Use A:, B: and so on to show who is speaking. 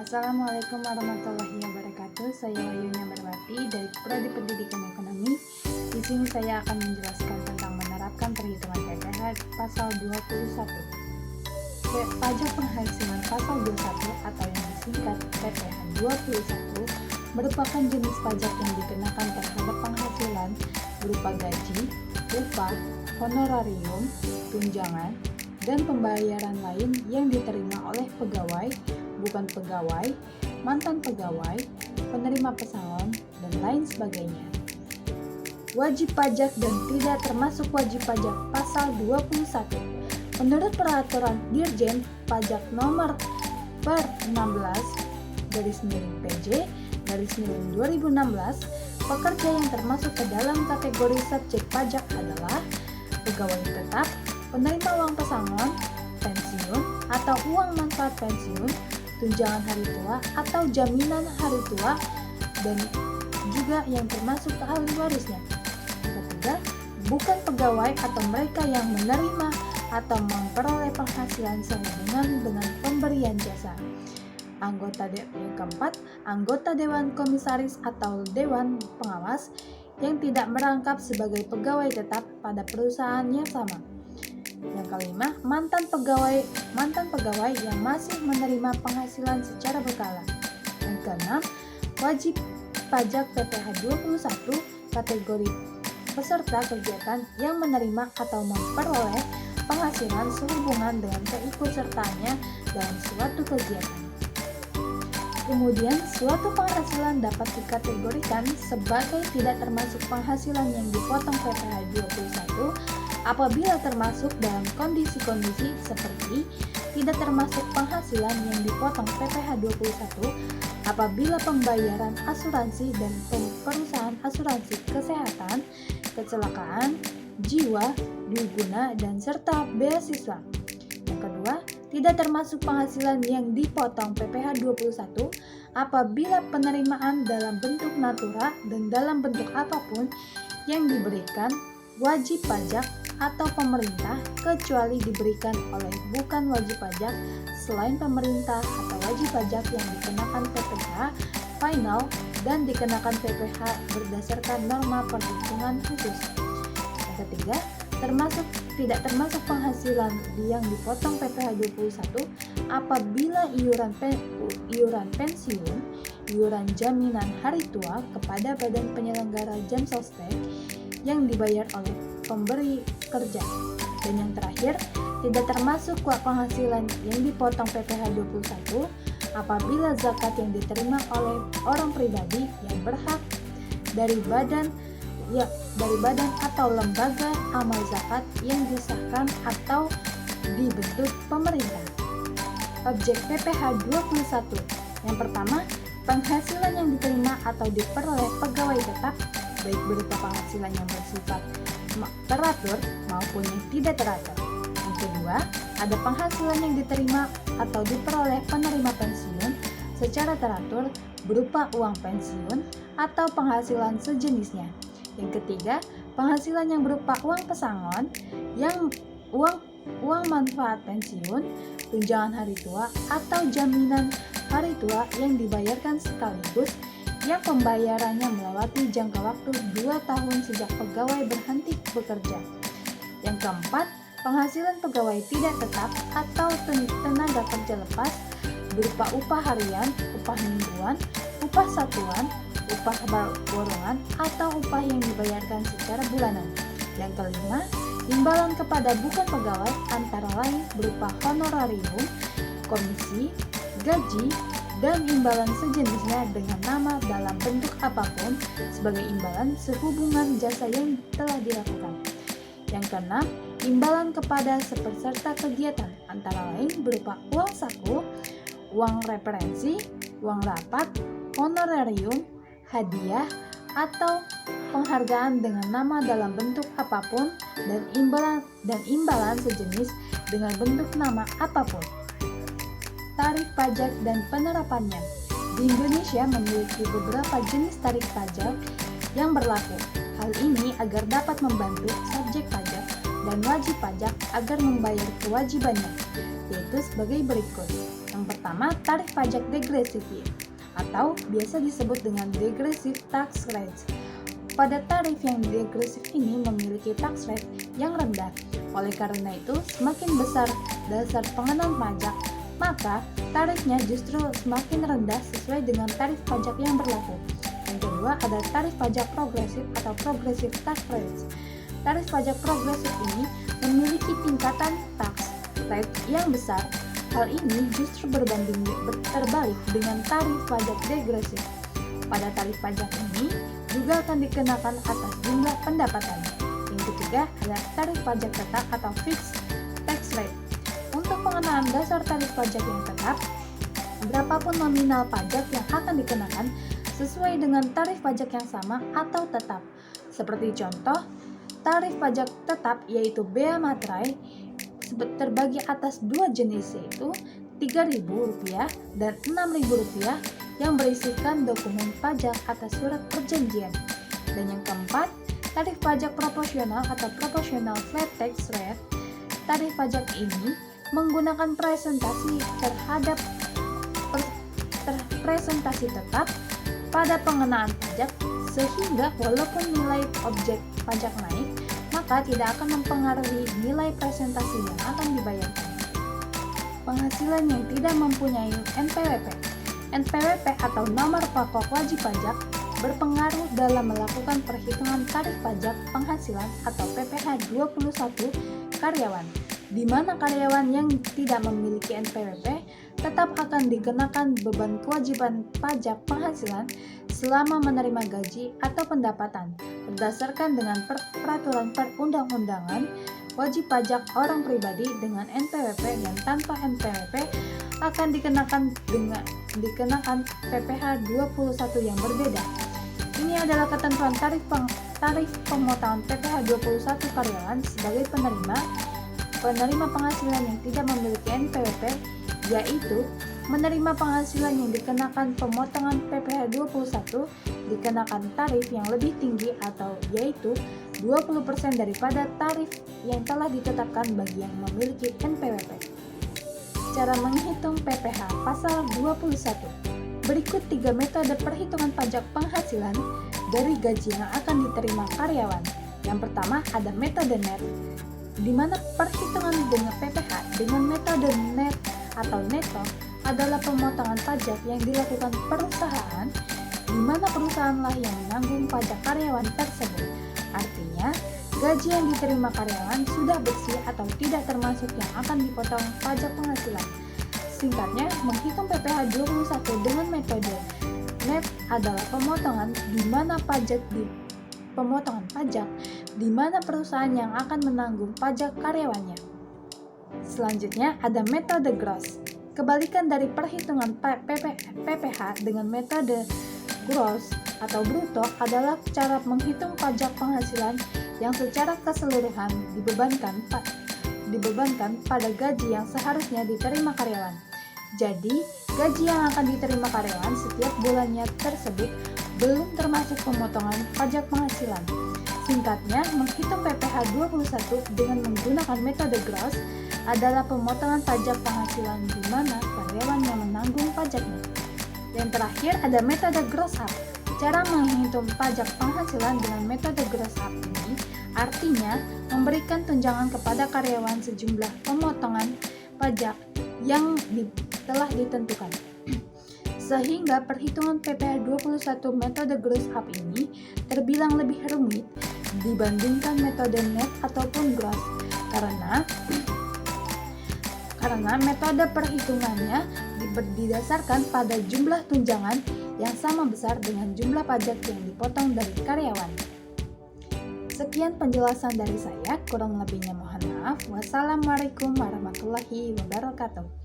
A: Assalamualaikum warahmatullahi wabarakatuh. Saya Wayunya Marwati dari Prodi Pendidikan Ekonomi. Di sini saya akan menjelaskan tentang menerapkan perhitungan PPh pasal 21. Pajak penghasilan pasal 21 atau yang disingkat PPh 21 merupakan jenis pajak yang dikenakan terhadap penghasilan berupa gaji, upah, honorarium, tunjangan, dan pembayaran lain yang diterima oleh pegawai, bukan pegawai, mantan pegawai, penerima pesangon, dan lain sebagainya. Wajib pajak dan tidak termasuk wajib pajak pasal 21. Menurut peraturan Dirjen Pajak nomor per 16/PJ/2016, pekerja yang termasuk ke dalam kategori subjek pajak adalah pegawai tetap, penerima uang pesangon, pensiun atau uang manfaat pensiun, tunjangan hari tua atau jaminan hari tua, dan juga yang termasuk ke ahli warisnya. Yang ketiga, bukan pegawai atau mereka yang menerima atau memperoleh penghasilan sehubungan dengan pemberian jasa. Yang keempat, anggota Dewan Komisaris atau Dewan Pengawas yang tidak merangkap sebagai pegawai tetap pada perusahaan yang sama. Yang kelima, mantan pegawai yang masih menerima penghasilan secara berkala. Yang keenam, wajib pajak PPh 21 kategori peserta kegiatan yang menerima atau memperoleh penghasilan sehubungan dengan keikutsertaannya dalam suatu kegiatan. Kemudian, suatu penghasilan dapat dikategorikan sebagai tidak termasuk penghasilan yang dipotong PPh 21 apabila termasuk dalam kondisi-kondisi seperti tidak termasuk penghasilan yang dipotong PPh 21 apabila pembayaran asuransi dan perusahaan asuransi kesehatan, kecelakaan, jiwa, dwiguna, dan serta beasiswa. Yang kedua, tidak termasuk penghasilan yang dipotong PPh 21 apabila penerimaan dalam bentuk natura dan dalam bentuk apapun yang diberikan wajib pajak atau pemerintah kecuali diberikan oleh bukan wajib pajak selain pemerintah atau wajib pajak yang dikenakan PPh final dan dikenakan PPh berdasarkan norma perhitungan khusus. Yang ketiga, tidak termasuk penghasilan yang dipotong PPh 21 apabila iuran pensiun, iuran jaminan hari tua kepada badan penyelenggara jam sostek yang dibayar oleh pemberi kerja. Dan yang terakhir, tidak termasuk penghasilan yang dipotong PPh 21 apabila zakat yang diterima oleh orang pribadi yang berhak dari badan atau lembaga amal zakat yang disahkan atau dibentuk pemerintah. Objek PPh 21. Yang pertama, penghasilan yang diterima atau diperoleh pegawai tetap, baik berupa penghasilan yang bersifat teratur maupun yang tidak teratur. Yang kedua, ada penghasilan yang diterima atau diperoleh penerima pensiun secara teratur berupa uang pensiun atau penghasilan sejenisnya. Yang ketiga, penghasilan yang berupa uang pesangon, uang manfaat pensiun, tunjangan hari tua atau jaminan hari tua yang dibayarkan sekaligus yang pembayarannya melewati jangka waktu 2 tahun sejak pegawai berhenti bekerja. Yang keempat, penghasilan pegawai tidak tetap atau tenaga kerja lepas berupa upah harian, upah mingguan, upah satuan, upah borongan, atau upah yang dibayarkan secara bulanan. Yang kelima, imbalan kepada bukan pegawai antara lain berupa honorarium, komisi, gaji, dan imbalan sejenisnya dengan nama dalam bentuk apapun sebagai imbalan sehubungan jasa yang telah dilakukan. Yang keenam, imbalan kepada peserta kegiatan antara lain berupa uang saku, uang referensi, uang rapat, honorarium, hadiah, atau penghargaan dengan nama dalam bentuk apapun dan imbalan sejenis dengan bentuk nama apapun. Tarif pajak dan penerapannya. Di Indonesia memiliki beberapa jenis tarif pajak yang berlaku. Hal ini agar dapat membantu subjek pajak dan wajib pajak agar membayar kewajibannya, yaitu sebagai berikut. Yang Yang pertama, tarif pajak degresif atau biasa disebut dengan degressive tax rates. Pada tarif yang degresif ini memiliki tax rate yang rendah. Oleh karena itu, semakin besar dasar pengenaan pajak, maka tarifnya justru semakin rendah sesuai dengan tarif pajak yang berlaku. Yang kedua, ada tarif pajak progresif atau progressive tax rates. Tarif pajak progresif ini memiliki tingkatan tax rate yang besar. Hal ini justru terbalik dengan tarif pajak degresif. Pada tarif pajak ini juga akan dikenakan atas jumlah pendapatan. Yang ketiga, ada tarif pajak tetap atau fixed tax rate. Untuk pengenaan dasar tarif pajak yang tetap, berapapun nominal pajak yang akan dikenakan sesuai dengan tarif pajak yang sama atau tetap. Seperti contoh, tarif pajak tetap yaitu bea materai terbagi atas dua jenis, yaitu Rp3.000 dan Rp6.000 yang berisikan dokumen pajak atas surat perjanjian. Dan yang keempat, tarif pajak proporsional atau proportional flat tax rate. Tarif pajak ini menggunakan presentasi terhadap presentasi tetap pada pengenaan pajak, sehingga walaupun nilai objek pajak naik, maka tidak akan mempengaruhi nilai presentasi yang akan dibayarkan. Penghasilan yang tidak mempunyai NPWP. NPWP atau nomor pokok wajib pajak berpengaruh dalam melakukan perhitungan tarif pajak penghasilan atau PPh 21 karyawan, di mana karyawan yang tidak memiliki NPWP tetap akan dikenakan beban kewajiban pajak penghasilan selama menerima gaji atau pendapatan berdasarkan dengan peraturan perundang-undangan. Wajib pajak orang pribadi dengan NPWP dan tanpa NPWP akan dikenakan PPh 21 yang berbeda. Ini adalah ketentuan tarif pemotongan PPh 21 karyawan sebagai penerima penghasilan yang tidak memiliki NPWP, yaitu menerima penghasilan yang dikenakan pemotongan PPh 21 dikenakan tarif yang lebih tinggi atau yaitu 20% daripada tarif yang telah ditetapkan bagi yang memiliki NPWP. Cara menghitung PPh pasal 21. Berikut 3 metode perhitungan pajak penghasilan dari gaji yang akan diterima karyawan. Yang pertama ada metode net, di mana perhitungan dengan PPh dengan metode net atau neto adalah pemotongan pajak yang dilakukan perusahaan, di mana perusahaanlah yang menanggung pajak karyawan tersebut. Artinya, gaji yang diterima karyawan sudah bersih atau tidak termasuk yang akan dipotong pajak penghasilan. Singkatnya, menghitung PPh 21 dengan metode net adalah pemotongan di mana perusahaan yang akan menanggung pajak karyawannya. Selanjutnya ada metode gross. Kebalikan dari perhitungan PPh dengan metode gross atau bruto adalah cara menghitung pajak penghasilan yang secara keseluruhan dibebankan pada gaji yang seharusnya diterima karyawan. Jadi, gaji yang akan diterima karyawan setiap bulannya tersebut belum termasuk pemotongan pajak penghasilan. Singkatnya, menghitung PPh 21 dengan menggunakan metode gross adalah pemotongan pajak penghasilan di mana karyawan yang menanggung pajaknya. Yang terakhir ada metode gross up. Cara menghitung pajak penghasilan dengan metode gross up ini artinya memberikan tunjangan kepada karyawan sejumlah pemotongan pajak yang telah ditentukan. Sehingga perhitungan PPh 21 metode gross up ini terbilang lebih rumit dibandingkan metode net ataupun gross karena metode perhitungannya didasarkan pada jumlah tunjangan yang sama besar dengan jumlah pajak yang dipotong dari karyawan. Sekian penjelasan dari saya, kurang lebihnya mohon maaf. Wassalamualaikum warahmatullahi wabarakatuh.